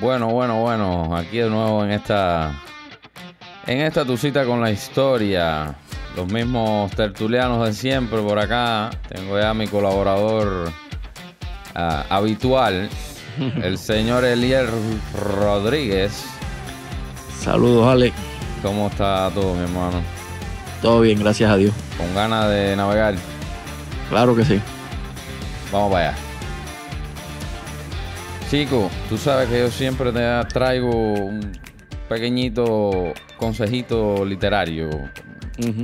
Bueno. Aquí de nuevo en esta tu cita con la historia. Los mismos tertulianos de siempre por acá. Tengo ya a mi colaborador habitual, el señor Elier Rodríguez. Saludos, Ale. ¿Cómo está todo, mi hermano? Todo bien, gracias a Dios. ¿Con ganas de navegar? Claro que sí. Vamos para allá. Chico, tú sabes que yo siempre te traigo un pequeñito consejito literario,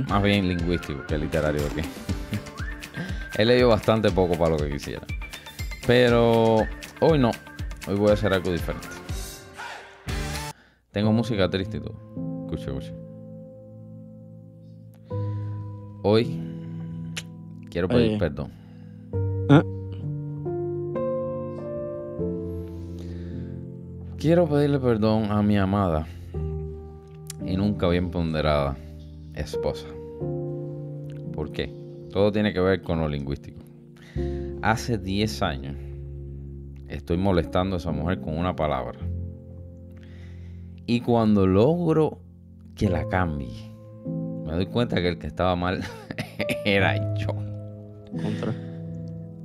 más bien lingüístico que literario aquí. He leído bastante poco para lo que quisiera, pero hoy no, hoy voy a hacer algo diferente. Tengo música triste y todo. Escucha. Hoy quiero pedir perdón. Quiero pedirle perdón a mi amada y nunca bien ponderada esposa. ¿Por qué? Todo tiene que ver con lo lingüístico. Hace 10 años estoy molestando a esa mujer con una palabra. Y cuando logro que la cambie, me doy cuenta que el que estaba mal era yo.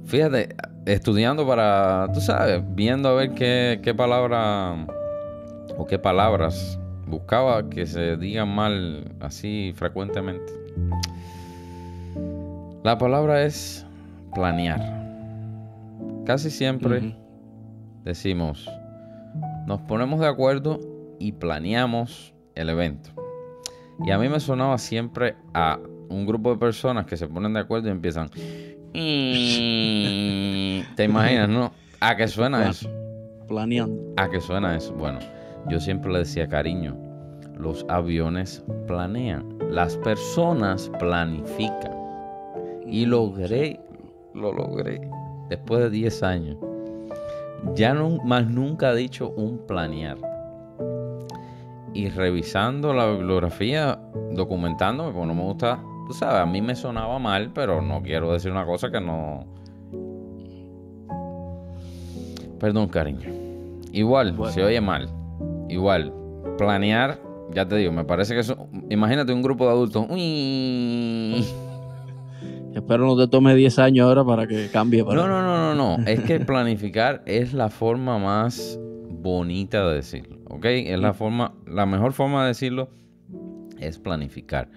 Fíjate, estudiando para, tú sabes, viendo a ver qué palabra o qué palabras buscaba que se digan mal así frecuentemente. La palabra es planear. Casi siempre decimos, nos ponemos de acuerdo y planeamos el evento. Y a mí me sonaba siempre a un grupo de personas que se ponen de acuerdo y empiezan... ¿Te imaginas, no? ¿A qué suena eso? Planeando. ¿A qué suena eso? Bueno, yo siempre le decía, cariño, los aviones planean, las personas planifican. Y lo logré. Después de 10 años. Ya más nunca he dicho un planear. Y revisando la bibliografía, documentándome, porque no me gusta, tú sabes, a mí me sonaba mal, pero no quiero decir una cosa que no... Perdón, cariño. Igual, bueno. Se oye mal. Igual, planear, ya te digo, me parece que eso... Imagínate un grupo de adultos. Espero no te tome 10 años ahora para que cambie. No. Es que planificar es la forma más bonita de decirlo, ¿ok? Es la mejor forma de decirlo es planificar.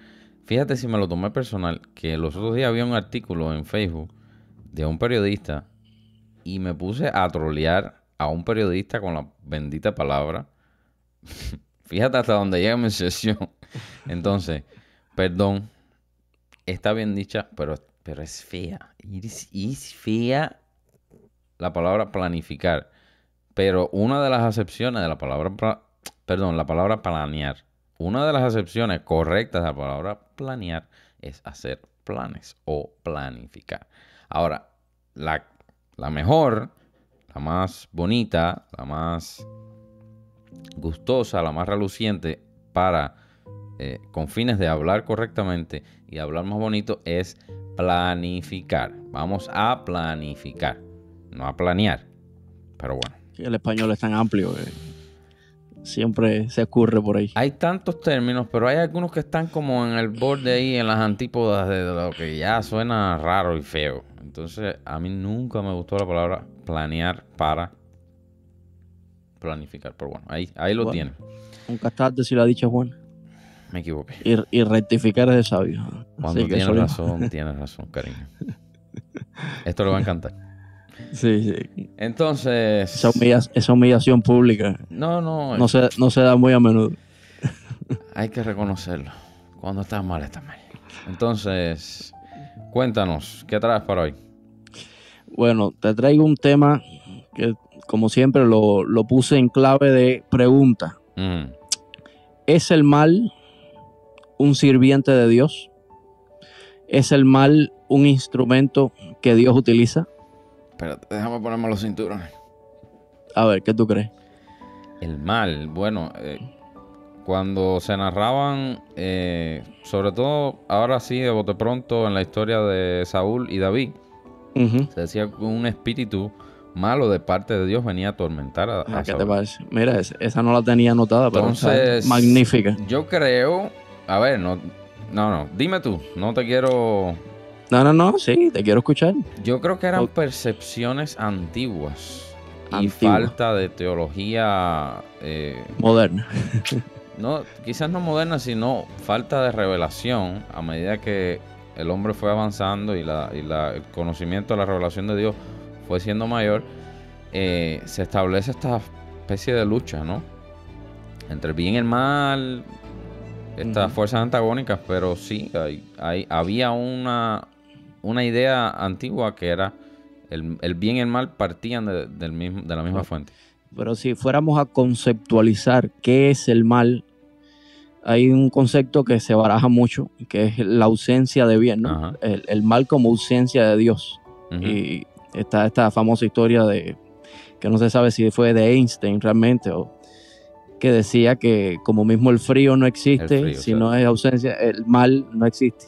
Fíjate si me lo tomé personal, que los otros días había un artículo en Facebook de un periodista y me puse a trolear a un periodista con la bendita palabra. Fíjate hasta dónde llega mi sesión. Entonces, perdón, está bien dicha, pero es fea. Es fea la palabra planificar. Pero una de las acepciones de la palabra... la palabra planear. Una de las acepciones correctas de la palabra planear es hacer planes o planificar. Ahora, la mejor, la más bonita, la más gustosa, la más reluciente para... con fines de hablar correctamente y hablar más bonito es planificar. Vamos a planificar, no a planear. Pero bueno. El español es tan amplio que siempre se ocurre por ahí. Hay tantos términos, pero hay algunos que están como en el borde ahí, en las antípodas de lo que ya suena raro y feo. Entonces, a mí nunca me gustó la palabra planear para planificar. Pero bueno, ahí lo tiene. Nunca tarde si la dicha es buena. Me equivoqué. Y rectificar es de sabio. Cuando tienes razón, cariño. Esto le va a encantar. Sí. Entonces... Esa humillación pública no se da muy a menudo. Hay que reconocerlo. Cuando estás mal, estás mal. Entonces, cuéntanos, ¿qué traes para hoy? Bueno, te traigo un tema que, como siempre, lo puse en clave de pregunta. ¿Es el mal un sirviente de Dios? ¿Es el mal un instrumento que Dios utiliza? Espérate, déjame ponerme los cinturones. A ver, ¿qué tú crees? El mal, bueno, cuando se narraban, sobre todo ahora sí, de bote pronto, en la historia de Saúl y David, se decía que un espíritu malo de parte de Dios venía a atormentar a ¿Qué Saúl. te parece? Mira, esa no la tenía anotada, pero Entonces, magnífica. Yo creo, a ver, no, dime tú, no te quiero... No, sí, te quiero escuchar. Yo creo que eran percepciones antiguas y Antigua. falta de teología moderna. No, quizás no moderna, sino falta de revelación a medida que el hombre fue avanzando y el conocimiento de la revelación de Dios fue siendo mayor. Se establece esta especie de lucha, ¿no? Entre el bien y el mal, estas fuerzas antagónicas, pero sí, había una idea antigua que era el bien y el mal partían de la misma fuente. Pero si fuéramos a conceptualizar qué es el mal, hay un concepto que se baraja mucho, que es la ausencia de bien, ¿no? El mal como ausencia de Dios. Y está esta famosa historia de que no se sabe si fue de Einstein realmente, o que decía que como mismo el frío no existe, si no es ausencia, el mal no existe.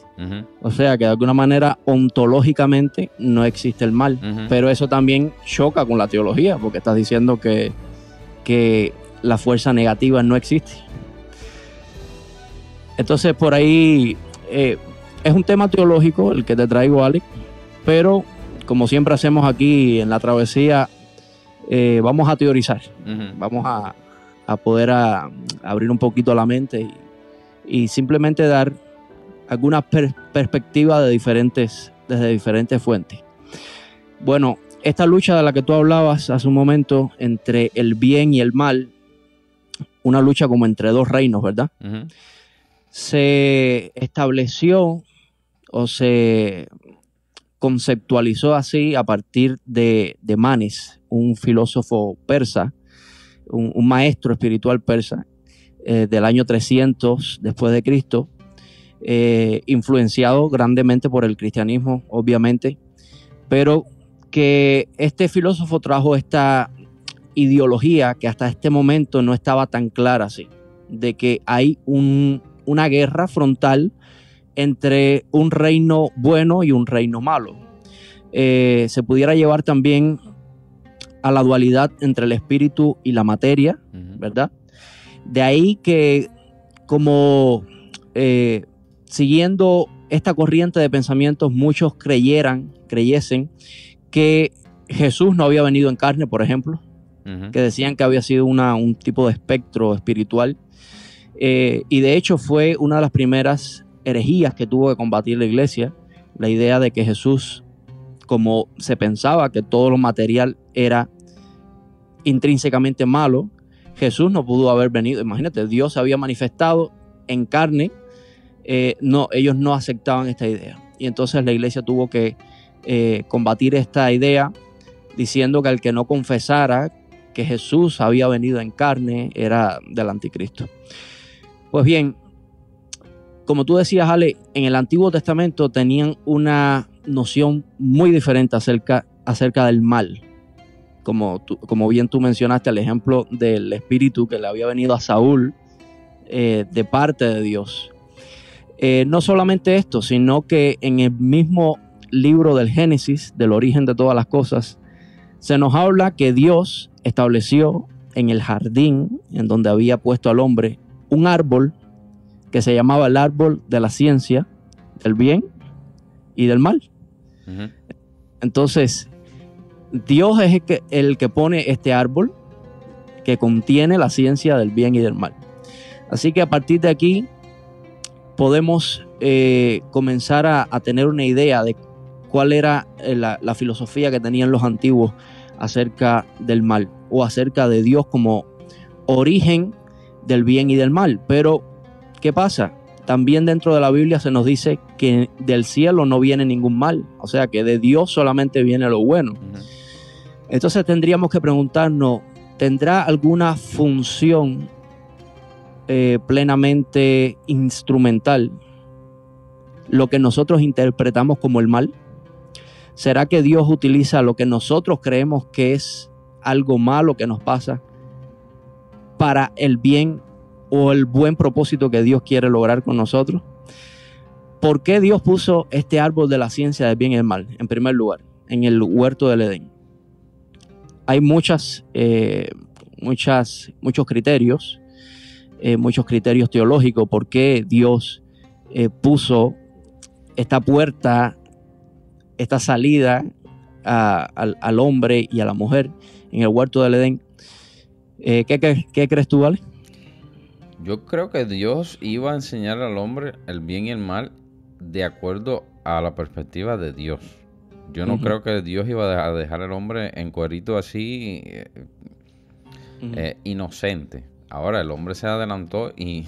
O sea que de alguna manera ontológicamente no existe el mal, pero eso también choca con la teología, porque estás diciendo que la fuerza negativa no existe. Entonces por ahí es un tema teológico el que te traigo, Alex, pero como siempre hacemos aquí en La Travesía, vamos a teorizar, vamos a poder abrir un poquito la mente y simplemente dar algunas perspectivas desde diferentes fuentes. Bueno, esta lucha de la que tú hablabas hace un momento entre el bien y el mal, una lucha como entre dos reinos, ¿verdad? Se estableció o se conceptualizó así a partir de Manes, un filósofo persa, un maestro espiritual persa del año 300 después de Cristo, influenciado grandemente por el cristianismo, obviamente, pero que este filósofo trajo esta ideología que hasta este momento no estaba tan clara así, de que hay una guerra frontal entre un reino bueno y un reino malo. Se pudiera llevar también a la dualidad entre el espíritu y la materia, ¿verdad? De ahí que como siguiendo esta corriente de pensamientos, muchos creyesen que Jesús no había venido en carne, por ejemplo, que decían que había sido un tipo de espectro espiritual, y de hecho fue una de las primeras herejías que tuvo que combatir la iglesia, la idea de que Jesús, como se pensaba que todo lo material era intrínsecamente malo, Jesús no pudo haber venido. Imagínate, Dios se había manifestado en carne. Ellos no aceptaban esta idea. Y entonces la iglesia tuvo que combatir esta idea diciendo que el que no confesara que Jesús había venido en carne era del anticristo. Pues bien, como tú decías, Ale, en el Antiguo Testamento tenían una noción muy diferente acerca del mal. Como bien tú mencionaste, el ejemplo del espíritu que le había venido a Saúl de parte de Dios. No solamente esto, sino que en el mismo libro del Génesis, del origen de todas las cosas, se nos habla que Dios estableció en el jardín en donde había puesto al hombre un árbol que se llamaba el árbol de la ciencia del bien y del mal. Entonces, Dios es el que pone este árbol que contiene la ciencia del bien y del mal. Así que a partir de aquí podemos comenzar a tener una idea de cuál era la filosofía que tenían los antiguos acerca del mal o acerca de Dios como origen del bien y del mal. Pero, ¿qué pasa? También dentro de la Biblia se nos dice que del cielo no viene ningún mal, o sea que de Dios solamente viene lo bueno. Entonces tendríamos que preguntarnos, ¿tendrá alguna función plenamente instrumental lo que nosotros interpretamos como el mal? ¿Será que Dios utiliza lo que nosotros creemos que es algo malo que nos pasa para el bien o el buen propósito que Dios quiere lograr con nosotros? ¿Por qué Dios puso este árbol de la ciencia del bien y el mal, en primer lugar, en el huerto del Edén? hay muchos criterios teológicos por qué Dios puso esta puerta, esta salida al hombre y a la mujer en el huerto del Edén. ¿Qué crees tú, Ale? Yo creo que Dios iba a enseñar al hombre el bien y el mal de acuerdo a la perspectiva de Dios. Yo no creo que Dios iba a dejar al hombre en cuerito así, inocente. Ahora el hombre se adelantó y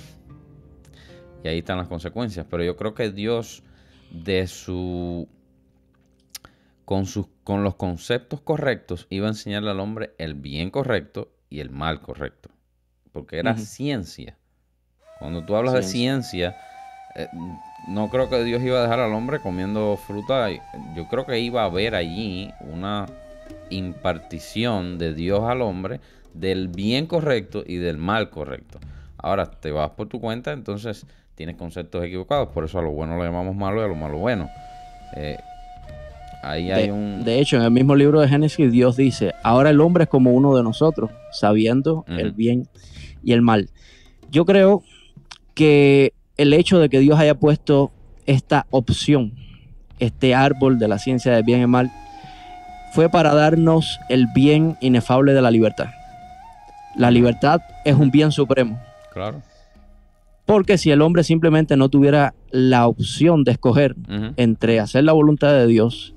ahí están las consecuencias. Pero yo creo que Dios, con los conceptos correctos, iba a enseñarle al hombre el bien correcto y el mal correcto. Porque era ciencia. Cuando tú hablas de ciencia, no creo que Dios iba a dejar al hombre comiendo fruta. Yo creo que iba a haber allí una impartición de Dios al hombre del bien correcto y del mal correcto. Ahora te vas por tu cuenta, entonces tienes conceptos equivocados. Por eso a lo bueno lo llamamos malo y a lo malo bueno. De hecho, en el mismo libro de Génesis, Dios dice: ahora el hombre es como uno de nosotros, sabiendo el bien y el mal. Yo creo que el hecho de que Dios haya puesto esta opción, este árbol de la ciencia del bien y el mal, fue para darnos el bien inefable de la libertad. La libertad es un bien supremo. Claro. Porque si el hombre simplemente no tuviera la opción de escoger entre hacer la voluntad de Dios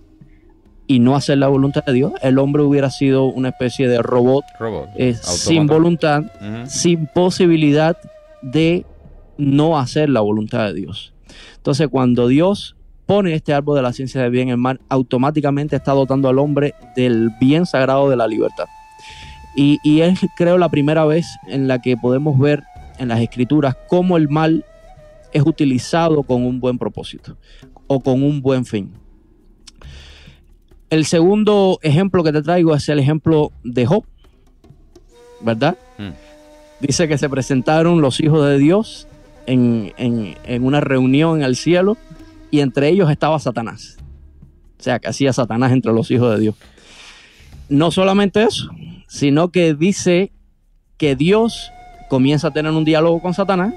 y no hacer la voluntad de Dios, el hombre hubiera sido una especie de robot sin voluntad, sin posibilidad de no hacer la voluntad de Dios. Entonces, cuando Dios pone este árbol de la ciencia del bien y el mal, automáticamente está dotando al hombre del bien sagrado de la libertad. Y es, creo, la primera vez en la que podemos ver en las Escrituras cómo el mal es utilizado con un buen propósito o con un buen fin. El segundo ejemplo que te traigo es el ejemplo de Job, ¿verdad? Dice que se presentaron los hijos de Dios en una reunión en el cielo y entre ellos estaba Satanás. O sea, que hacía Satanás entre los hijos de Dios. No solamente eso, sino que dice que Dios comienza a tener un diálogo con Satanás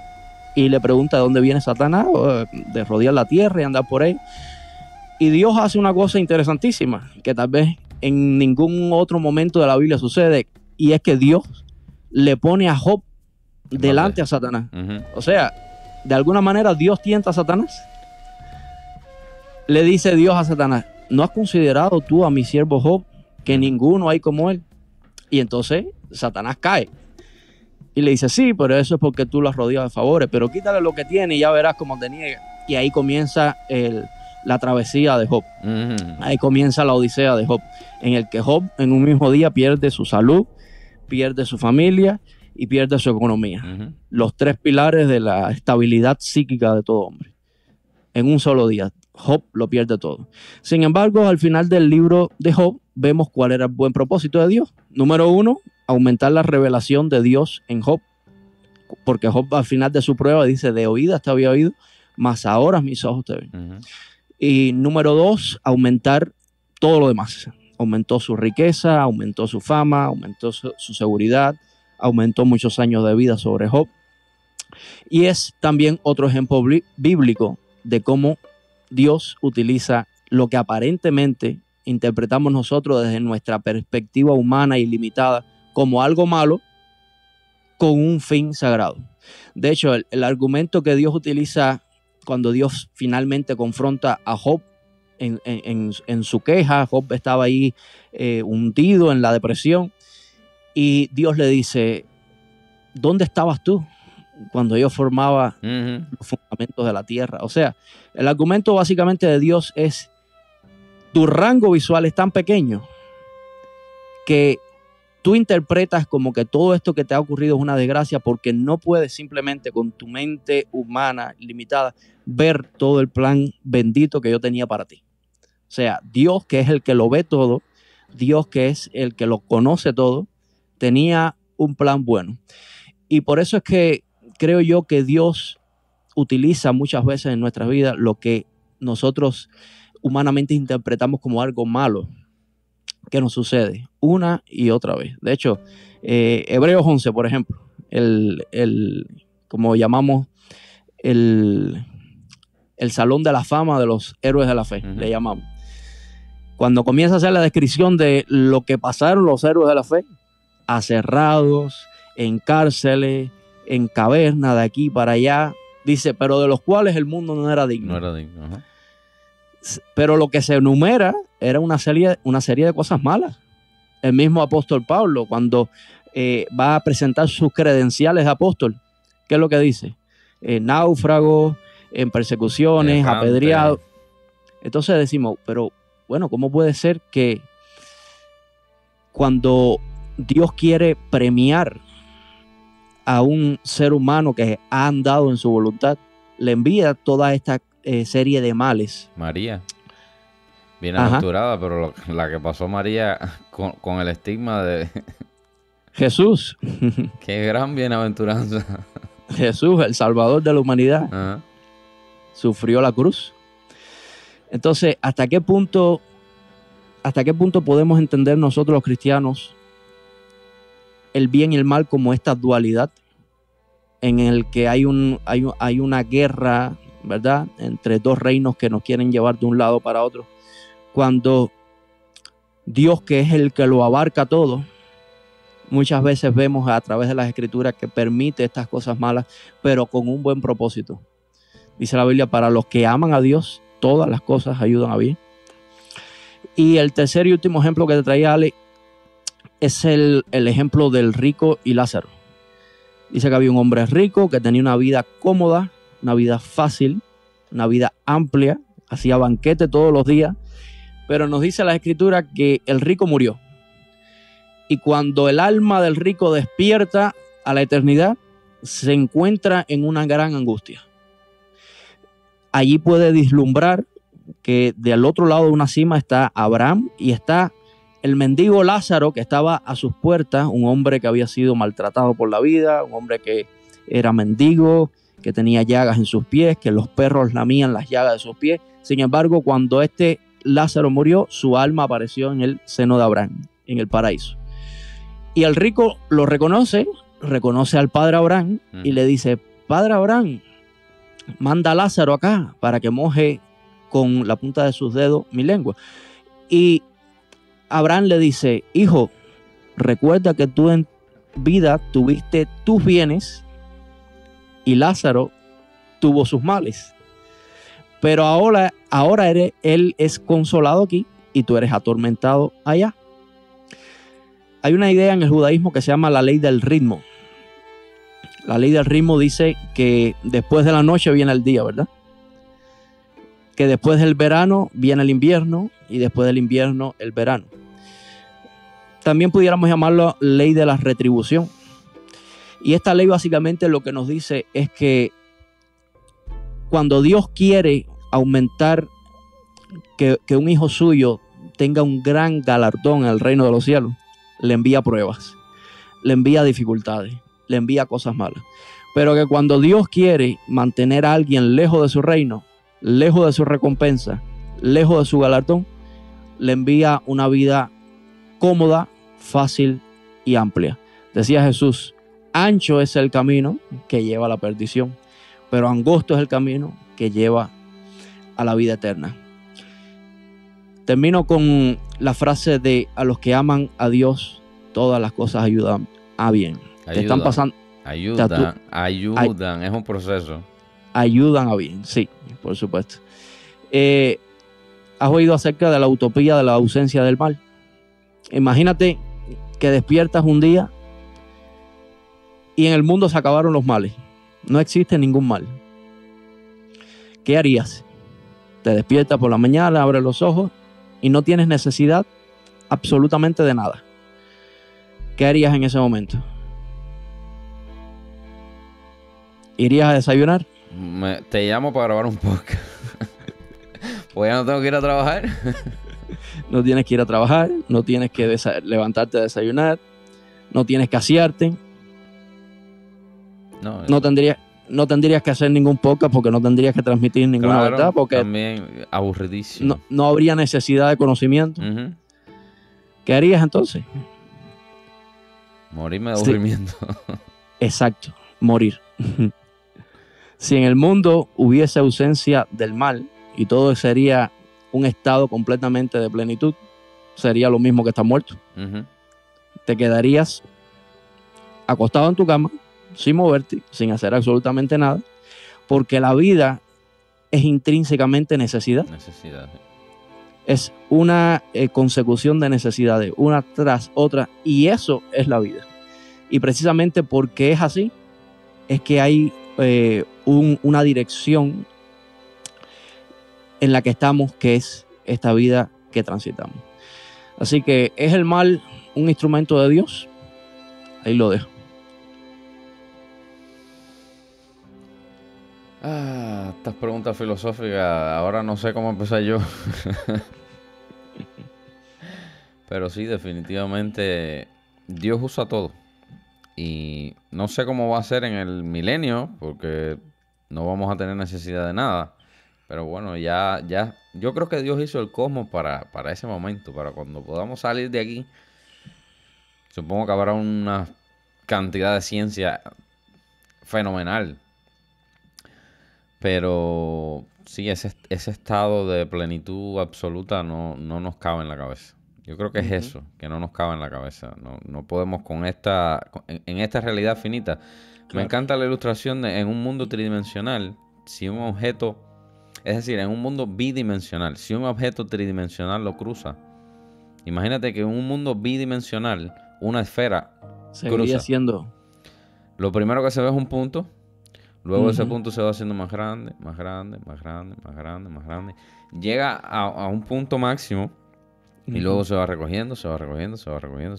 y le pregunta de dónde viene Satanás, de rodear la tierra y andar por ahí. Y Dios hace una cosa interesantísima, que tal vez en ningún otro momento de la Biblia sucede, y es que Dios le pone a Job delante a Satanás. O sea, de alguna manera Dios tienta a Satanás. Le dice Dios a Satanás: ¿no has considerado tú a mi siervo Job, que ninguno hay como él? Y entonces Satanás cae y le dice: sí, pero eso es porque tú lo has rodeado de favores, pero quítale lo que tiene y ya verás cómo te niega. Y ahí comienza la travesía de Job. Ahí comienza la odisea de Job, en el que Job en un mismo día pierde su salud, pierde su familia y pierde su economía. Los tres pilares de la estabilidad psíquica de todo hombre. En un solo día, Job lo pierde todo. Sin embargo, al final del libro de Job, vemos cuál era el buen propósito de Dios. Número 1, aumentar la revelación de Dios en Job. Porque Job al final de su prueba dice: de oídas te había oído, mas ahora mis ojos te ven. Y número 2, aumentar todo lo demás. Aumentó su riqueza, aumentó su fama, aumentó su seguridad, aumentó muchos años de vida sobre Job. Y es también otro ejemplo bíblico de cómo Dios utiliza lo que aparentemente interpretamos nosotros desde nuestra perspectiva humana y limitada como algo malo, con un fin sagrado. De hecho, el argumento que Dios utiliza cuando Dios finalmente confronta a Job en su queja, Job estaba ahí hundido en la depresión, y Dios le dice: ¿dónde estabas tú cuando yo formaba los fundamentos de la tierra? O sea, el argumento básicamente de Dios es: tu rango visual es tan pequeño que tú interpretas como que todo esto que te ha ocurrido es una desgracia, porque no puedes simplemente con tu mente humana limitada ver todo el plan bendito que yo tenía para ti. O sea, Dios, que es el que lo ve todo, Dios, que es el que lo conoce todo, tenía un plan bueno. Y por eso es que creo yo que Dios utiliza muchas veces en nuestras vidas lo que nosotros humanamente interpretamos como algo malo que nos sucede una y otra vez. De hecho, Hebreos 11, por ejemplo, como llamamos el Salón de la Fama de los Héroes de la Fe, le llamamos. Cuando comienza a hacer la descripción de lo que pasaron los héroes de la fe, aserrados, en cárceles, en cavernas, de aquí para allá, dice, pero de los cuales el mundo no era digno. No era digno, ajá. Pero lo que se enumera era una serie de cosas malas. El mismo apóstol Pablo, cuando va a presentar sus credenciales de apóstol, ¿qué es lo que dice? Náufragos, en persecuciones, apedreados. Entonces decimos, pero bueno, ¿cómo puede ser que cuando Dios quiere premiar a un ser humano que ha andado en su voluntad, le envía toda esta serie de males? María, bienaventurada, pero la que pasó María con el estigma de Jesús. Qué gran bienaventuranza. Jesús, el Salvador de la humanidad, sufrió la cruz. Entonces, ¿hasta qué punto podemos entender nosotros los cristianos el bien y el mal como esta dualidad en el que hay una guerra, ¿verdad?, entre dos reinos que nos quieren llevar de un lado para otro, cuando Dios, que es el que lo abarca todo, muchas veces vemos a través de las Escrituras que permite estas cosas malas, pero con un buen propósito. Dice la Biblia, para los que aman a Dios, todas las cosas ayudan a bien. Y el tercer y último ejemplo que te traía Ale es el ejemplo del rico y Lázaro. Dice que había un hombre rico que tenía una vida cómoda, una vida fácil, una vida amplia, hacía banquete todos los días, pero nos dice la Escritura que el rico murió. Y cuando el alma del rico despierta a la eternidad, se encuentra en una gran angustia. Allí puede vislumbrar que del otro lado de una cima está Abraham y está el mendigo Lázaro, que estaba a sus puertas, un hombre que había sido maltratado por la vida, un hombre que era mendigo, que tenía llagas en sus pies, que los perros lamían las llagas de sus pies. Sin embargo, cuando este Lázaro murió, su alma apareció en el seno de Abraham, en el paraíso. Y el rico lo reconoce al padre Abraham y le dice, Padre Abraham, manda a Lázaro acá para que moje con la punta de sus dedos mi lengua. Y Abraham le dice, hijo, recuerda que tú en vida tuviste tus bienes y Lázaro tuvo sus males. Pero ahora él es consolado aquí y tú eres atormentado allá. Hay una idea en el judaísmo que se llama la ley del ritmo. La ley del ritmo dice que después de la noche viene el día, ¿verdad? Que después del verano viene el invierno y después del invierno el verano. También pudiéramos llamarlo ley de la retribución. Y esta ley básicamente lo que nos dice es que cuando Dios quiere aumentar que un hijo suyo tenga un gran galardón en el reino de los cielos, le envía pruebas, le envía dificultades, le envía cosas malas. Pero que cuando Dios quiere mantener a alguien lejos de su reino, lejos de su recompensa, lejos de su galardón, le envía una vida cómoda, fácil y amplia. Decía Jesús, ancho es el camino que lleva a la perdición, pero angosto es el camino que lleva a la vida eterna. Termino con la frase de a los que aman a Dios, todas las cosas ayudan a bien. Te están pasando. Ayudan, es un proceso. Ayudan a bien, sí, por supuesto. ¿Has oído acerca de la utopía de la ausencia del mal? Imagínate que despiertas un día y en el mundo se acabaron los males. No existe ningún mal. ¿Qué harías? Te despiertas por la mañana, abres los ojos y no tienes necesidad absolutamente de nada. ¿Qué harías en ese momento? ¿Irías a desayunar? Te llamo para grabar un podcast. Pues ya no tengo que ir a trabajar. No tienes que ir a trabajar, no tienes que levantarte a desayunar, no tienes que asearte. No tendrías que hacer ningún podcast porque no tendrías que transmitir ninguna verdad. Porque también aburridísimo. No habría necesidad de conocimiento. ¿Qué harías entonces? Morirme de aburrimiento. Exacto, morir. Si en el mundo hubiese ausencia del mal y todo sería un estado completamente de plenitud, sería lo mismo que estar muerto. Te quedarías acostado en tu cama, sin moverte, sin hacer absolutamente nada, porque la vida es intrínsecamente necesidad. Es una consecución de necesidades, una tras otra, y eso es la vida. Y precisamente porque es así, es que hay una dirección en la que estamos, que es esta vida que transitamos. Así que, ¿es el mal un instrumento de Dios? Ahí lo dejo. Estas preguntas filosóficas, ahora no sé cómo empezar yo. Pero sí, definitivamente Dios usa todo. Y no sé cómo va a ser en el milenio, porque no vamos a tener necesidad de nada. Pero bueno, ya, yo creo que Dios hizo el cosmos para ese momento, para cuando podamos salir de aquí. Supongo que habrá una cantidad de ciencia fenomenal. Pero sí, ese estado de plenitud absoluta no nos cabe en la cabeza. Yo creo que es eso, que no nos cabe en la cabeza. No podemos en esta realidad finita. Claro. Me encanta la ilustración de en un mundo tridimensional, si un objeto, es decir, en un mundo bidimensional, si un objeto tridimensional lo cruza, imagínate que en un mundo bidimensional, una esfera seguiría siendo. Lo primero que se ve es un punto. Luego ese punto se va haciendo más grande, más grande, más grande, más grande, más grande. Llega a un punto máximo y luego se va recogiendo, se va recogiendo, se va recogiendo.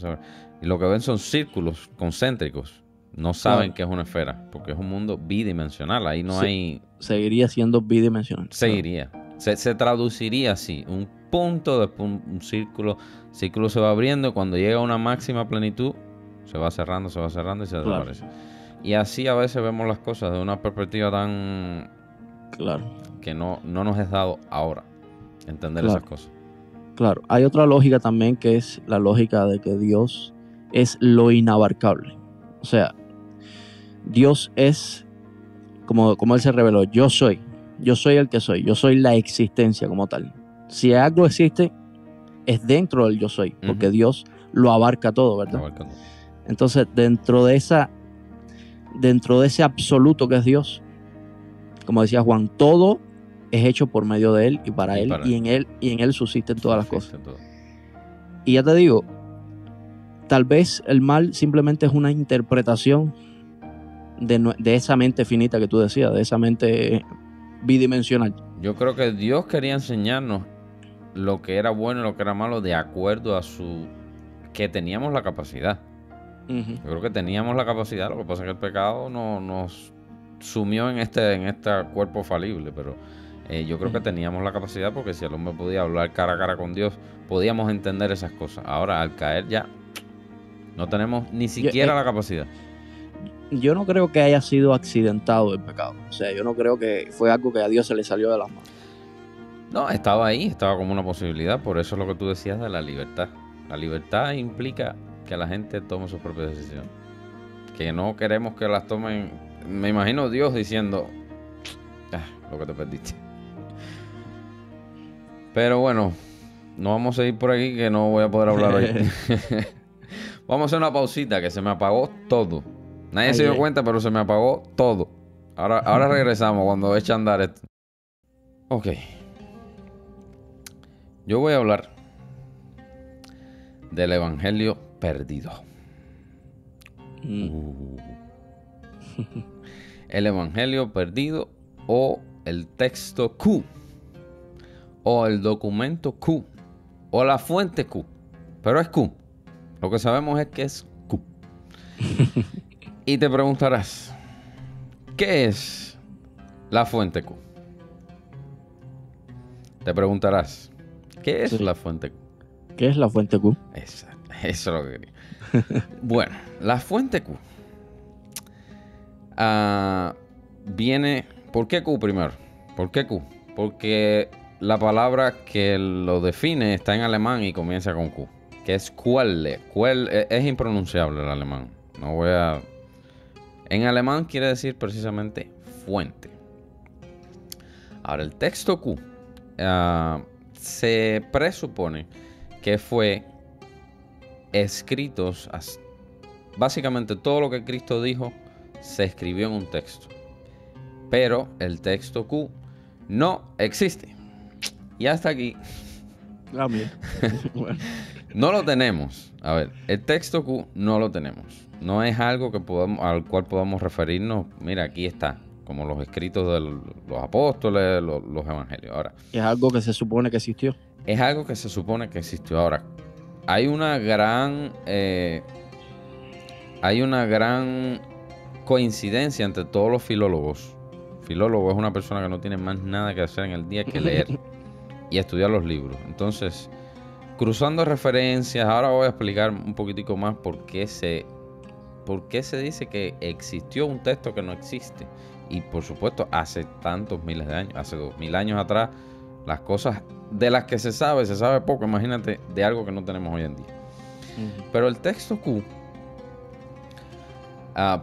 Y lo que ven son círculos concéntricos. No saben que es una esfera, porque es un mundo bidimensional. Ahí no hay... Seguiría siendo bidimensional. Seguiría. Se traduciría así. Un punto, después un círculo. El círculo se va abriendo y cuando llega a una máxima plenitud, se va cerrando y se desaparece. Y así a veces vemos las cosas de una perspectiva tan... Claro. Que no nos es dado ahora entender esas cosas. Claro. Hay otra lógica también que es la lógica de que Dios es lo inabarcable. O sea, Dios es, como Él se reveló, yo soy el que soy, yo soy la existencia como tal. Si algo existe, es dentro del yo soy, porque Dios lo abarca todo, ¿verdad? Abarca todo. Entonces, dentro de ese absoluto que es Dios, como decía Juan, todo es hecho por medio de Él y para Él, y en Él subsisten todas las cosas. Todo. Y ya te digo, tal vez el mal simplemente es una interpretación de esa mente finita que tú decías, de esa mente bidimensional. Yo creo que Dios quería enseñarnos lo que era bueno y lo que era malo de acuerdo a que teníamos la capacidad. Yo creo que teníamos la capacidad, lo que pasa es que el pecado nos sumió en este cuerpo falible, pero yo creo que teníamos la capacidad, porque si el hombre podía hablar cara a cara con Dios, podíamos entender esas cosas. Ahora, al caer ya, no tenemos ni siquiera la capacidad. Yo no creo que haya sido accidentado el pecado. O sea, yo no creo que fue algo que a Dios se le salió de las manos. No, estaba ahí, estaba como una posibilidad. Por eso es lo que tú decías de la libertad. La libertad implica que la gente tome sus propias decisiones. Que no queremos que las tomen. Me imagino Dios diciendo, lo que te perdiste. Pero bueno, no vamos a ir por aquí, que no voy a poder hablar hoy. Vamos a hacer una pausita, que se me apagó todo. Nadie se dio cuenta, pero se me apagó todo. Ahora regresamos cuando eche a andar esto. Ok. Yo voy a hablar del Evangelio perdido. El Evangelio perdido, o el texto Q, o el documento Q, o la fuente Q. Pero es Q. Lo que sabemos es que es Q. Y te preguntarás, ¿qué es la fuente Q? Te preguntarás, ¿qué es la fuente Q? ¿Qué es la fuente Q? Eso es lo que quería. Bueno, la fuente Q viene... ¿Por qué Q primero? ¿Por qué Q? Porque la palabra que lo define está en alemán y comienza con Q. que es Quelle. Quelle es impronunciable el alemán. No voy a... En alemán quiere decir precisamente fuente. Ahora, el texto Q se presupone que fue escritos, básicamente todo lo que Cristo dijo se escribió en un texto. Pero el texto Q no existe. Y hasta aquí. Bueno. No lo tenemos. A ver, el texto Q no lo tenemos. No es algo al cual podamos referirnos. Mira, aquí está. Como los escritos de los apóstoles, los evangelios. Ahora, es algo que se supone que existió. Es algo que se supone que existió. Ahora, hay una gran coincidencia entre todos los filólogos. Filólogo es una persona que no tiene más nada que hacer en el día que leer y estudiar los libros. Entonces, cruzando referencias, ahora voy a explicar un poquitico más por qué se dice que existió un texto que no existe. Y por supuesto, hace tantos miles de años, hace 2000 años atrás, las cosas de las que se sabe poco. Imagínate de algo que no tenemos hoy en día. Pero el texto Q,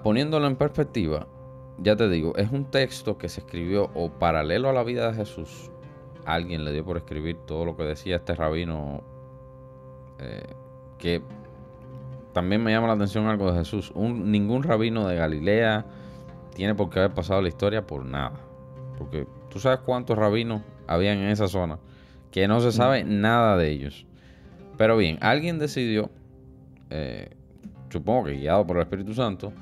poniéndolo en perspectiva, ya te digo, es un texto que se escribió o paralelo a la vida de Jesús. Alguien le dio por escribir todo lo que decía este rabino, que también me llama la atención algo de Jesús. Ningún rabino de Galilea tiene por qué haber pasado la historia por nada. Porque tú sabes cuántos rabinos habían en esa zona que no se sabe nada de ellos. Pero bien, alguien decidió, supongo que guiado por el Espíritu Santo,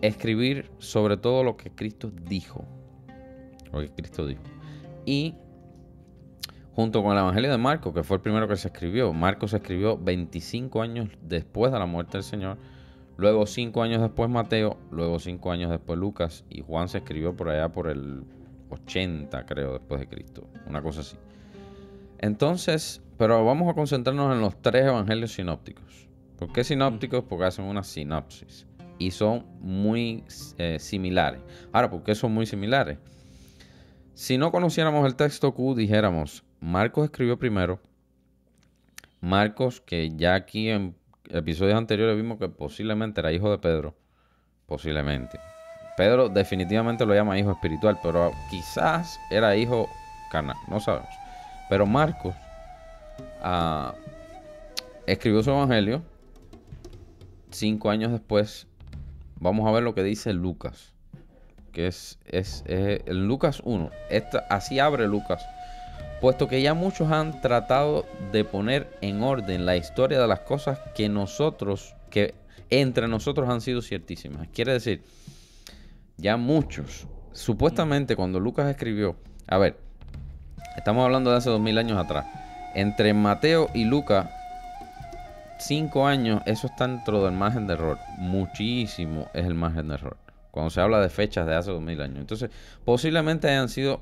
escribir sobre todo lo que Cristo dijo. Lo que Cristo dijo. Y junto con el Evangelio de Marcos, que fue el primero que se escribió. Marcos se escribió 25 años después de la muerte del Señor. Luego 5 años después Mateo. Luego 5 años después Lucas. Y Juan se escribió por allá por el 80, creo, después de Cristo. Una cosa así. Entonces, pero vamos a concentrarnos en los 3 evangelios sinópticos. ¿Por qué sinópticos? Porque hacen una sinopsis. Y son muy similares. Ahora, ¿por qué son muy similares? Si no conociéramos el texto Q, dijéramos, Marcos escribió primero. Marcos, que ya aquí en episodios anteriores vimos que posiblemente era hijo de Pedro. Posiblemente. Pedro definitivamente lo llama hijo espiritual, pero quizás era hijo carnal, no sabemos. Pero Marcos escribió su evangelio 5 años después. Vamos a ver lo que dice Lucas, que es el Lucas 1. Así abre Lucas. Puesto que ya muchos han tratado de poner en orden la historia de las cosas que entre nosotros han sido ciertísimas. Quiere decir, ya muchos, supuestamente cuando Lucas escribió, a ver, estamos hablando de hace 2000 años atrás, entre Mateo y Lucas, 5 años, eso está dentro del margen de error. Muchísimo es el margen de error cuando se habla de fechas de hace 2000 años. Entonces, posiblemente hayan sido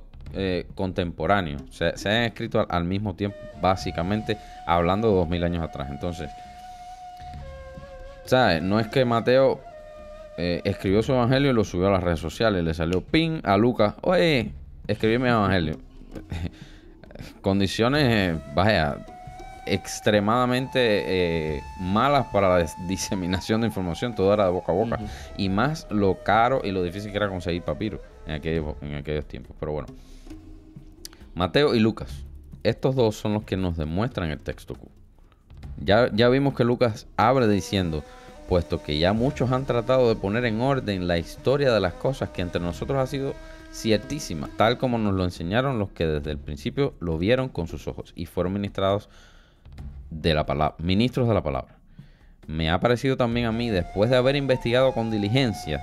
contemporáneos, se hayan escrito al mismo tiempo, básicamente hablando de 2000 años atrás. Entonces, ¿sabes? No es que Mateo escribió su evangelio y lo subió a las redes sociales, le salió ping a Lucas, oye, escribí mi evangelio. Condiciones, vaya, extremadamente malas para la diseminación de información. Todo era de boca a boca. Y más lo caro y lo difícil que era conseguir papiro en aquellos tiempos. Pero bueno, Mateo y Lucas, estos dos son los que nos demuestran el texto Q. Ya vimos que Lucas abre diciendo, puesto que ya muchos han tratado de poner en orden la historia de las cosas que entre nosotros ha sido ciertísima, tal como nos lo enseñaron los que desde el principio lo vieron con sus ojos y fueron ministros de la palabra. Me ha parecido también a mí, después de haber investigado con diligencia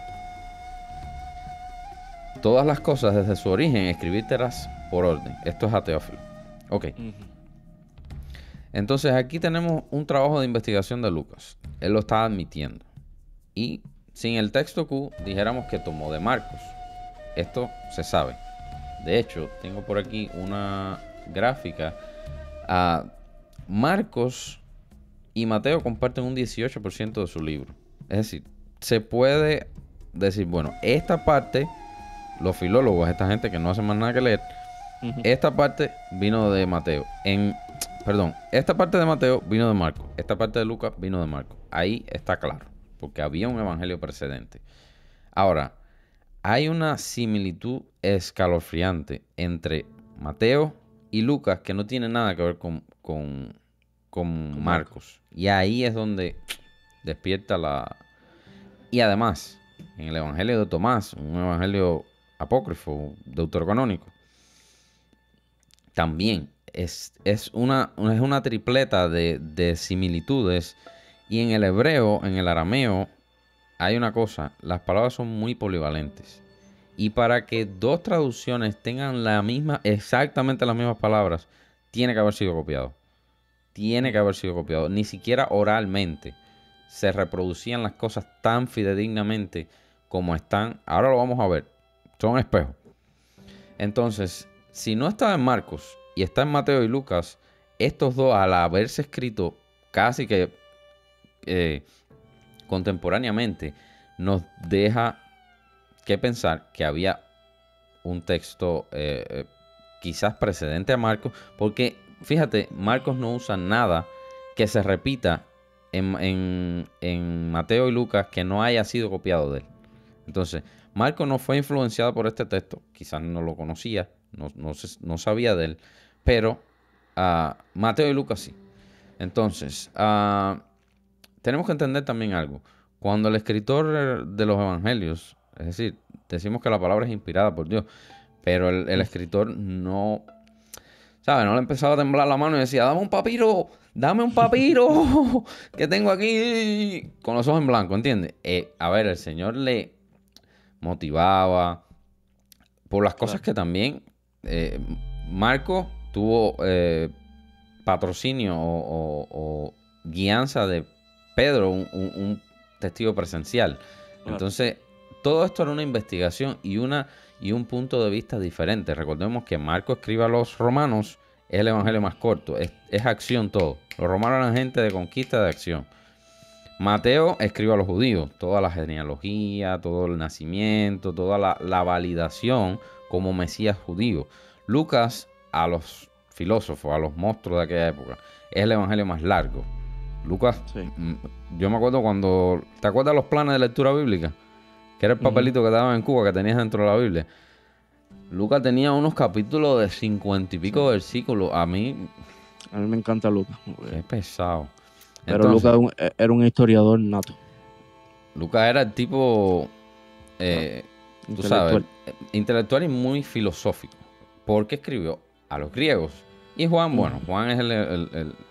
todas las cosas desde su origen, escribírtelas por orden. Esto es a Teófilo. Ok. Entonces aquí tenemos un trabajo de investigación de Lucas. Él lo está admitiendo. Y sin el texto Q, dijéramos que tomó de Marcos. Esto se sabe. De hecho, tengo por aquí una gráfica. Marcos y Mateo comparten un 18% de su libro. Es decir, se puede decir, bueno, esta parte, los filólogos, esta gente que no hace más nada que leer, esta parte vino de Mateo. perdón, esta parte de Mateo vino de Marcos, esta parte de Lucas vino de Marcos. Ahí está claro, porque había un evangelio precedente. Ahora, hay una similitud escalofriante entre Mateo y Lucas que no tiene nada que ver con Marcos. Y ahí es donde despierta la... Y además, en el evangelio de Tomás, un evangelio apócrifo, deuterocanónico, también es una tripleta de similitudes. Y en el hebreo, en el arameo, hay una cosa, las palabras son muy polivalentes. Y para que dos traducciones tengan exactamente las mismas palabras, tiene que haber sido copiado. Tiene que haber sido copiado. Ni siquiera oralmente se reproducían las cosas tan fidedignamente como están. Ahora lo vamos a ver. Son espejos. Entonces, si no está en Marcos y está en Mateo y Lucas, estos dos, al haberse escrito casi que contemporáneamente, nos deja que pensar que había un texto quizás precedente a Marcos, porque fíjate, Marcos no usa nada que se repita en Mateo y Lucas que no haya sido copiado de él. Entonces, Marcos no fue influenciado por este texto, quizás no lo conocía, no sabía de él, pero Mateo y Lucas sí. Entonces, tenemos que entender también algo. Cuando el escritor de los evangelios, es decir, decimos que la palabra es inspirada por Dios, pero el escritor no, ¿sabes? No le empezaba a temblar la mano y decía, dame un papiro que tengo aquí, con los ojos en blanco, ¿entiendes? A ver, el Señor le motivaba por las cosas que también Marcos tuvo patrocinio o guianza de Pedro, un testigo presencial. Claro. Entonces, todo esto era una investigación y un punto de vista diferente. Recordemos que Marcos escribe a los romanos, es el evangelio más corto, es acción todo. Los romanos eran gente de conquista, de acción. Mateo escribe a los judíos, toda la genealogía, todo el nacimiento, toda la validación como Mesías judío. Lucas a los filósofos, a los monstruos de aquella época, es el evangelio más largo. Lucas, sí. Yo me acuerdo cuando... ¿Te acuerdas los planes de lectura bíblica? Que era el papelito que daban en Cuba, que tenías dentro de la Biblia. Lucas tenía unos capítulos de 50 y pico versículos. A mí me encanta Lucas. Es pesado. Pero entonces, Lucas era un historiador nato. Lucas era el tipo, tú sabes, intelectual y muy filosófico. Porque escribió a los griegos. Y Juan, bueno, Juan es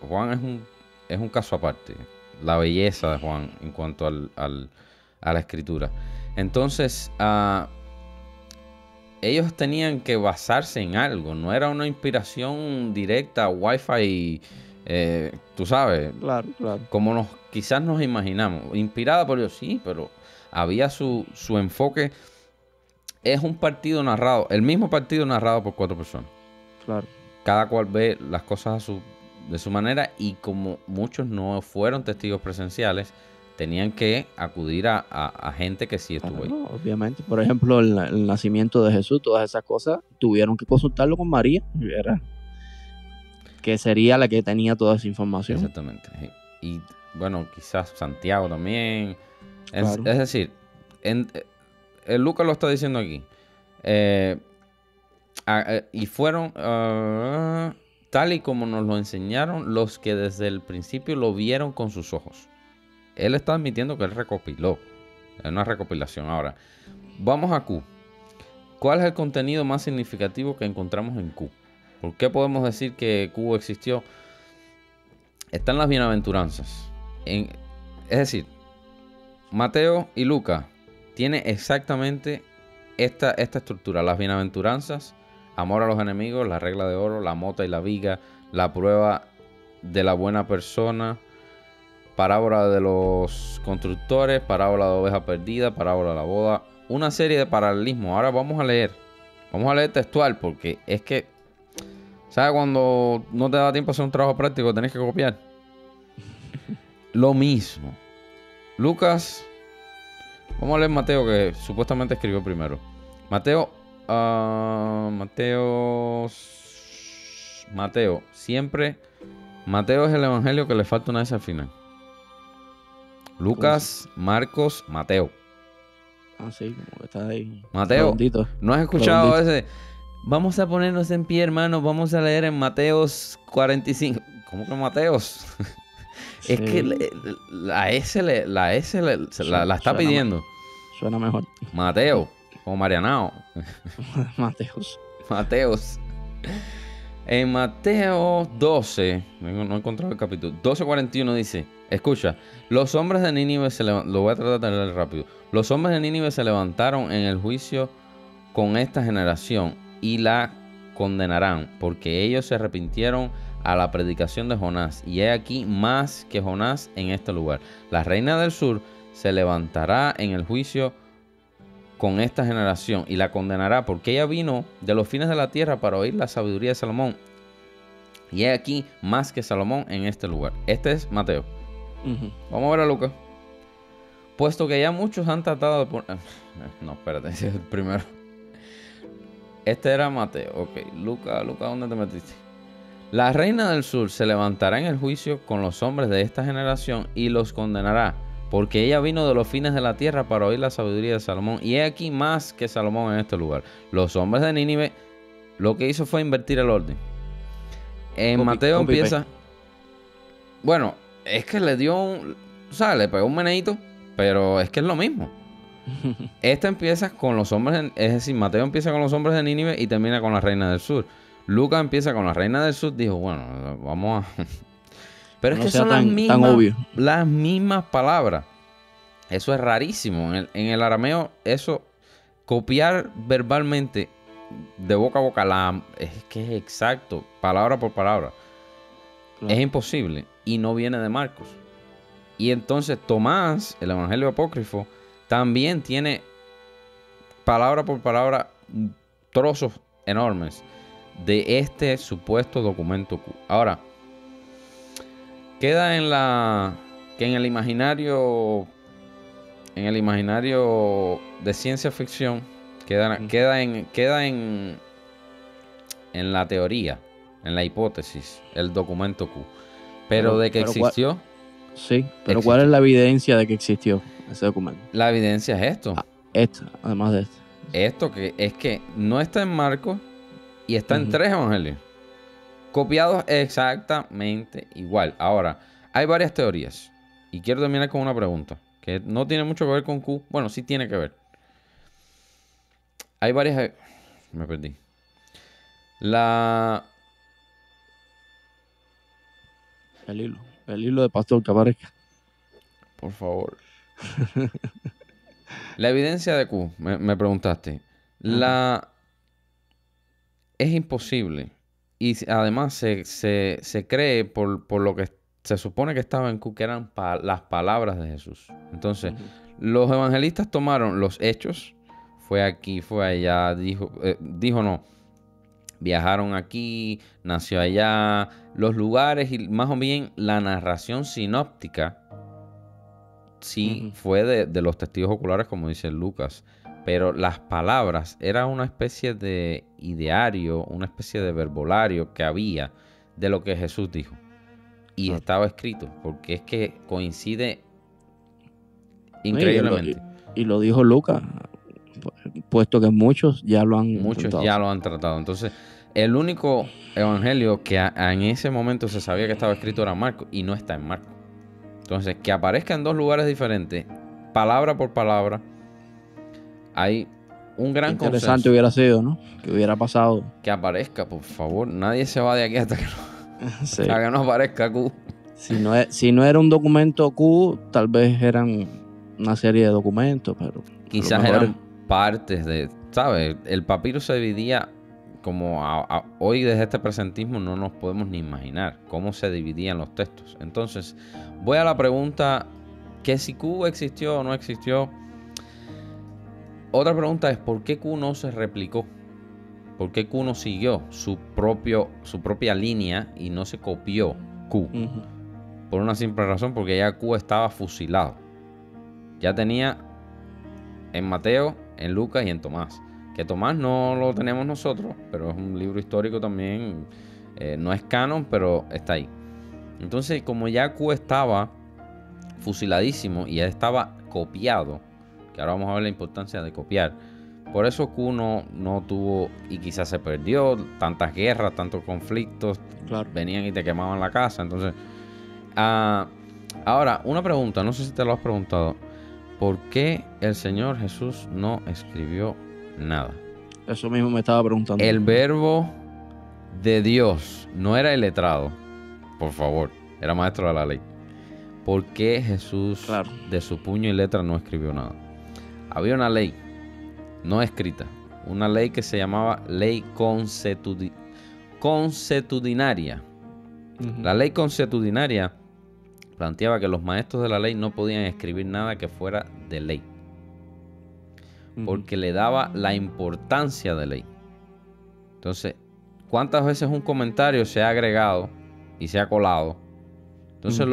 Juan es un caso aparte. La belleza de Juan en cuanto a la escritura. Entonces, ellos tenían que basarse en algo. No era una inspiración directa, Wi-Fi, tú sabes. Claro. Como quizás nos imaginamos. Inspirada por Dios, sí, pero había su enfoque. Es un partido narrado, el mismo partido narrado por 4 personas. Claro. Cada cual ve las cosas de su manera, y como muchos no fueron testigos presenciales, tenían que acudir a gente que sí estuvo ahí. Obviamente, por ejemplo, el nacimiento de Jesús, todas esas cosas, tuvieron que consultarlo con María, que sería la que tenía toda esa información. Exactamente. Y bueno, quizás Santiago también. Claro. Es decir, Lucas lo está diciendo aquí. Y fueron tal y como nos lo enseñaron los que desde el principio lo vieron con sus ojos. Él está admitiendo que él recopiló. Es una recopilación. Ahora, vamos a Q. ¿Cuál es el contenido más significativo que encontramos en Q? ¿Por qué podemos decir que Q existió? Están las bienaventuranzas. Es decir, Mateo y Lucas tienen exactamente esta estructura. Las bienaventuranzas, amor a los enemigos, la regla de oro, la mota y la viga, la prueba de la buena persona, parábola de los constructores, parábola de oveja perdida, parábola de la boda. Una serie de paralelismos. Ahora vamos a leer textual, porque es que, ¿sabes cuando no te da tiempo a hacer un trabajo práctico, tenés que copiar? Lo mismo. Lucas, vamos a leer Mateo, que supuestamente escribió primero. Mateo siempre Mateo es el evangelio que le falta una S al final. Lucas, Marcos, Mateo. Ah, sí, como que está ahí. Mateo, redondito. ¿no has escuchado ese? Vamos a ponernos en pie, hermano. Vamos a leer en Mateos 45. ¿Cómo que Mateos? Sí. Es que la S la está pidiendo. Suena mejor. Mateo, o Marianao. Mateos. Mateos. En Mateo 12, no he encontrado el capítulo, 12:41 dice, escucha, los hombres de Nínive lo voy a tratar de leer rápido. Los hombres de Nínive se levantaron en el juicio con esta generación y la condenarán, porque ellos se arrepintieron a la predicación de Jonás, y he aquí más que Jonás en este lugar. La reina del sur se levantará en el juicio con esta generación y la condenará, porque ella vino de los fines de la tierra para oír la sabiduría de Salomón, y he aquí más que Salomón en este lugar. Este es Mateo. Vamos a ver a Lucas. Puesto que ya muchos han tratado de poner... No, espérate, ese es el primero. Este era Mateo. Ok, Lucas, ¿dónde te metiste? La reina del sur se levantará en el juicio con los hombres de esta generación y los condenará, porque ella vino de los fines de la tierra para oír la sabiduría de Salomón, y he aquí más que Salomón en este lugar. Los hombres de Nínive lo que hizo fue invertir el orden. En Mateo empieza... Bueno, es que le dio un... O sea, le pegó un meneíto, pero es que es lo mismo. Esta empieza con los hombres... Es decir, Mateo empieza con los hombres de Nínive y termina con la reina del sur. Lucas empieza con la reina del sur. Dijo, bueno, vamos a... Pero es que son las mismas palabras. Eso es rarísimo. En el arameo, copiar verbalmente de boca a boca, es que es exacto, palabra por palabra. Claro. Es imposible. Y no viene de Marcos. Y entonces Tomás, el evangelio apócrifo, también tiene palabra por palabra trozos enormes de este supuesto documento Q. Ahora, queda en el imaginario de ciencia ficción, queda en la teoría, en la hipótesis, el documento Q. Pero de que existió... Sí, pero ¿cuál es la evidencia de que existió ese documento? La evidencia es esto. Además de esto. Esto que es que no está en Marcos y está en 3 evangelios. Copiados exactamente igual. Ahora, hay varias teorías. Y quiero terminar con una pregunta. Que no tiene mucho que ver con Q. Bueno, sí tiene que ver. Hay varias... Me perdí. El hilo de pastor que aparezca. Por favor. La evidencia de Q, me preguntaste. Es imposible. Y además se cree por lo que se supone que estaba en Q, que eran las palabras de Jesús. Entonces, los evangelistas tomaron los hechos. Fue aquí, fue allá, dijo no. Viajaron aquí, nació allá, los lugares y más o bien la narración sinóptica sí fue de los testigos oculares, como dice Lucas, pero las palabras era una especie de ideario, una especie de verbolario que había de lo que Jesús dijo y estaba escrito, porque es que coincide increíblemente. Y lo dijo Lucas, puesto que muchos ya lo han tratado. Entonces, el único evangelio que en ese momento se sabía que estaba escrito era Marcos y no está en Marcos. Entonces, que aparezca en 2 lugares diferentes, palabra por palabra, hay un gran interesante consenso. Hubiera sido, ¿no? Que hubiera pasado. Que aparezca, por favor. Nadie se va de aquí hasta que no aparezca Q. Si no era un documento Q, tal vez eran una serie de documentos, pero... Quizás eran partes de... ¿Sabes? El papiro se dividía como hoy desde este presentismo no nos podemos ni imaginar cómo se dividían los textos. Entonces, voy a la pregunta que si Q existió o no existió. Otra pregunta es ¿por qué Q no se replicó? ¿Por qué Q no siguió su propia línea y no se copió Q? Por una simple razón, porque ya Q estaba fusilado. Ya tenía en Mateo, en Lucas y en Tomás. Que Tomás no lo tenemos nosotros, pero es un libro histórico también. No es canon, pero está ahí. Entonces, como ya Q estaba fusiladísimo y ya estaba copiado, que ahora vamos a ver la importancia de copiar, por eso Q no tuvo, y quizás se perdió, tantas guerras, tantos conflictos, Claro. venían y te quemaban la casa. Entonces, ahora, una pregunta, no sé si te lo has preguntado, ¿por qué el Señor Jesús no escribió nada? Eso mismo me estaba preguntando. El verbo de Dios no era el letrado, por favor, era maestro de la ley. ¿Por qué Jesús, Claro, de su puño y letra, no escribió nada? Había una ley no escrita, una ley que se llamaba ley consuetudinaria. La ley consuetudinaria planteaba que los maestros de la ley no podían escribir nada que fuera de ley, porque le daba la importancia de ley. Entonces, ¿cuántas veces un comentario se ha agregado y se ha colado? Entonces,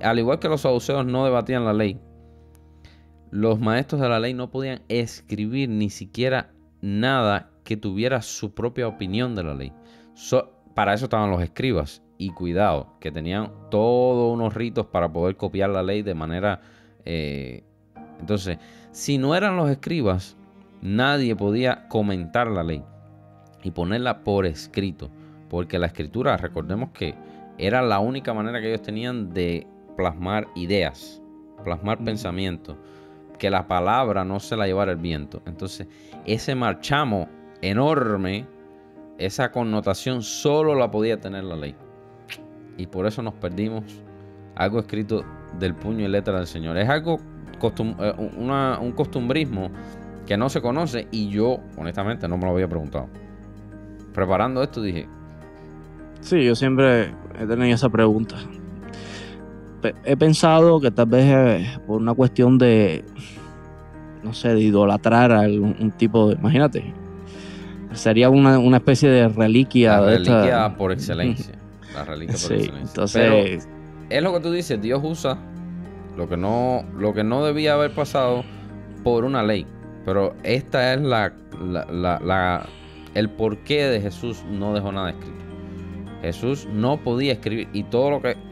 al igual que los saduceos no debatían la ley, los maestros de la ley no podían escribir ni siquiera nada que tuviera su propia opinión de la ley. Para eso estaban los escribas. Y cuidado, que tenían todos unos ritos para poder copiar la ley de manera... Entonces, si no eran los escribas, nadie podía comentar la ley y ponerla por escrito. Porque la escritura, recordemos que era la única manera que ellos tenían de plasmar ideas, plasmar pensamientos, que la palabra no se la llevara el viento. Entonces, ese marchamo enorme, esa connotación solo la podía tener la ley. Y por eso nos perdimos algo escrito del puño y letra del Señor. Es algo, un costumbrismo que no se conoce, y yo, honestamente, no me lo había preguntado. Preparando esto dije... Sí, yo siempre he tenido esa pregunta. He pensado que tal vez por una cuestión de, no sé, de idolatrar a un tipo de... Imagínate, sería una especie de reliquia. La de reliquia esta... por excelencia. La reliquia por excelencia. Entonces... Pero es lo que tú dices, Dios usa lo que no debía haber pasado por una ley. Pero esta es el porqué de Jesús no dejó nada escrito. Jesús no podía escribir, y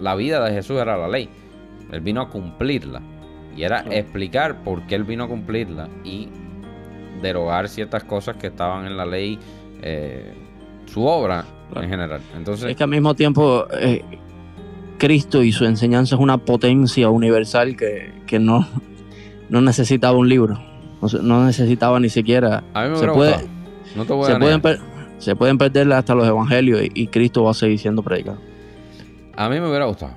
la vida de Jesús era la ley. Él vino a cumplirla, y era explicar por qué él vino a cumplirla y derogar ciertas cosas que estaban en la ley, su obra en general. Entonces, es que al mismo tiempo Cristo y su enseñanza es una potencia universal que no necesitaba un libro, no necesitaba ni siquiera. A mí me hubiera gustado. No te voy a negar. Se pueden perder hasta los evangelios y Cristo va a seguir siendo predicado. A mí me hubiera gustado.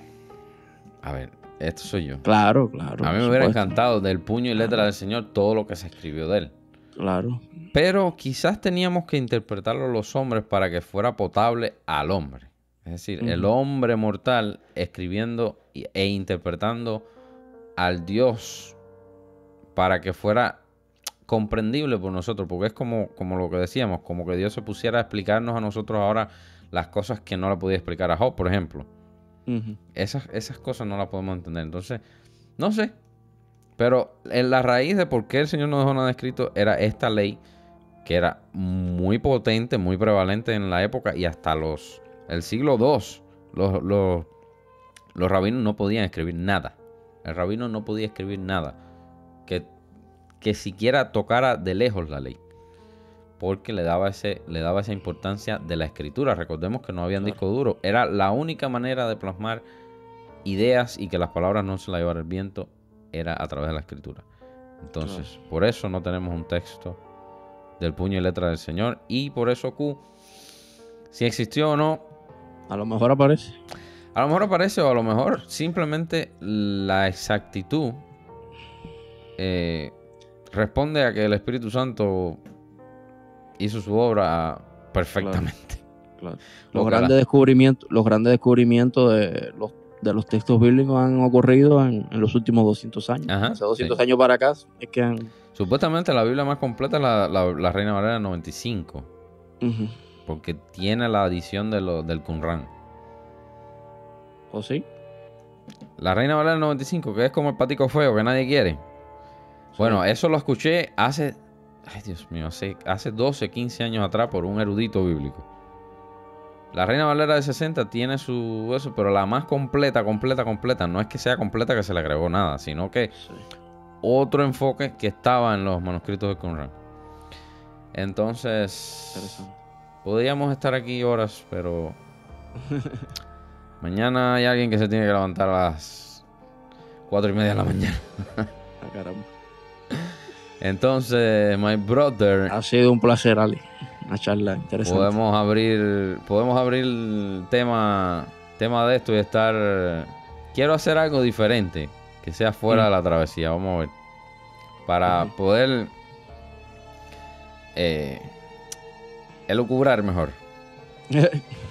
A ver, esto soy yo. Claro. A mí me hubiera encantado del puño y letra del Señor todo lo que se escribió de él. Claro. Pero quizás teníamos que interpretarlo los hombres para que fuera potable al hombre. Es decir, el hombre mortal escribiendo e interpretando al Dios para que fuera comprendible por nosotros, porque es como lo que decíamos, como que Dios se pusiera a explicarnos a nosotros ahora las cosas que no le podía explicar a Job, por ejemplo. Esas cosas no las podemos entender. Entonces, no sé, pero en la raíz de por qué el Señor no dejó nada escrito era esta ley, que era muy potente, muy prevalente en la época, y hasta el siglo II los rabinos no podían escribir nada. El rabino no podía escribir nada que siquiera tocara de lejos la ley, porque le daba esa importancia de la escritura. Recordemos que no habían disco duro. Era la única manera de plasmar ideas y que las palabras no se las llevara el viento, era a través de la escritura. Entonces, por eso no tenemos un texto del puño y letra del Señor, y por eso Q, si existió o no, a lo mejor aparece. A lo mejor aparece, o a lo mejor simplemente la exactitud responde a que el Espíritu Santo hizo su obra perfectamente. Claro. Los grandes descubrimientos de los textos bíblicos han ocurrido en los últimos 200 años. Hace 200 años para acá es que supuestamente la Biblia más completa es la Reina Valera 95. Porque tiene la adición del Qumran. ¿O sí? La Reina Valera 95, que es como el patico feo que nadie quiere. Bueno, eso lo escuché hace 12, 15 años atrás por un erudito bíblico. La Reina Valera de 60 tiene su eso, pero la más completa, no es que sea completa que se le agregó nada, sino que otro enfoque que estaba en los manuscritos de Qumran. Entonces, podríamos estar aquí horas, pero mañana hay alguien que se tiene que levantar a las 4:30 de la mañana. Caramba. Entonces, my brother, ha sido un placer, Ali. Una charla interesante. Podemos abrir el tema de esto y estar. Quiero hacer algo diferente, que sea fuera de la travesía. Vamos a ver. Para poder elucubrar mejor.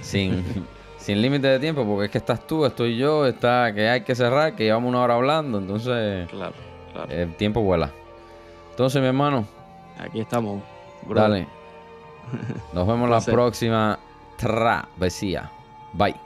sin límite de tiempo, porque es que estás tú, estoy yo, está que hay que cerrar, que llevamos 1 hora hablando, entonces claro. El tiempo vuela. Entonces, mi hermano, aquí estamos, bro. Dale. Nos vemos la próxima travesía. Bye.